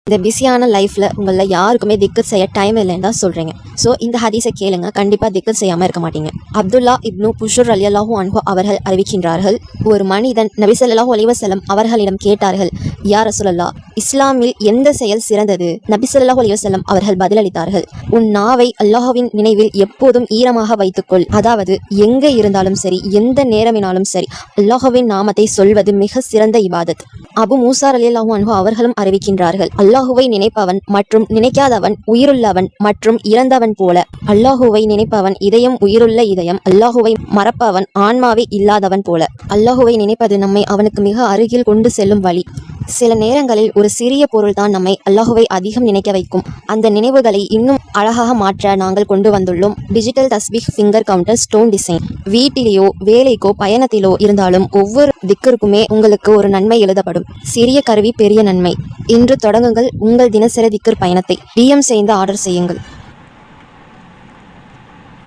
இந்த பிஸியான லைஃப்ல உங்கள யாருக்குமே திக்கர் செய்ய டைம் இல்லைன்னு தான் சொல்றீங்க. ஸோ இந்த ஹதீஸை கேளுங்க, கண்டிப்பா திக்கர் செய்யாம இருக்க மாட்டீங்க. அப்துல்லா இப்னு புஷர் ரலியல்லாஹு அன்ஹு அவர்கள் அறிவிக்கின்றார்கள், ஒரு மனிதன் நபி ஸல்லல்லாஹு அலைஹி வஸல்லம் அவர்களிடம் கேட்டார்கள், யா ரசூலல்லாஹ், இஸ்லாமில் எந்த செயல் சிறந்தது? நபி ஸல்லல்லாஹு அலைஹி வஸல்லம் அவர்கள் பதிலளித்தார்கள், உன் நாவை அல்லாஹ்வின் நினைவில் எப்போதும் ஈரமாக வைத்துக்கொள். அதாவது எங்க இருந்தாலும் சரி, எந்த நேரமினாலும் சரி, அல்லாஹ்வின் நாமத்தை சொல்வது மிக சிறந்த இபாதத். அபு மூசா ரலியல்லாஹு அன்ஹு அவர்களும் அறிவிக்கின்றார்கள், அல்லாஹுவை நினைப்பவன் மற்றும் நினைக்காதவன் உயிருள்ளவன் மற்றும் இறந்தவன் போல. அல்லாஹுவை நினைப்பவன் இதயம் உயிருள்ள இதயம், அல்லாஹுவை மறப்பவன் ஆன்மாவே இல்லாதவன் போல. அல்லாஹுவை நினைப்பது நம்மை அவனுக்கு மிக அருகில் கொண்டு செல்லும் வழி. சில நேரங்களில் ஒரு சிறிய பொருள் தான் நம்மை அல்லாஹுவை அதிகம் நினைக்க வைக்கும். அந்த நினைவுகளை இன்னும் அழகாக மாற்ற நாங்கள் கொண்டு வந்துள்ளோம் டிஜிட்டல் தஸ்பீஹ் ஃபிங்கர் கவுண்டர் ஸ்டோன் டிசைன். வீட்டிலேயோ வேலைக்கோ பயணத்திலோ இருந்தாலும் ஒவ்வொரு திக்கருக்குமே உங்களுக்கு ஒரு நன்மை எழுதப்படும். சிறிய கருவி பெரிய நன்மை. இன்று தொடங்குங்கள் உங்கள் தினசரி திக்கர் பயணத்தை. DM செய்து ஆர்டர் செய்யுங்கள்.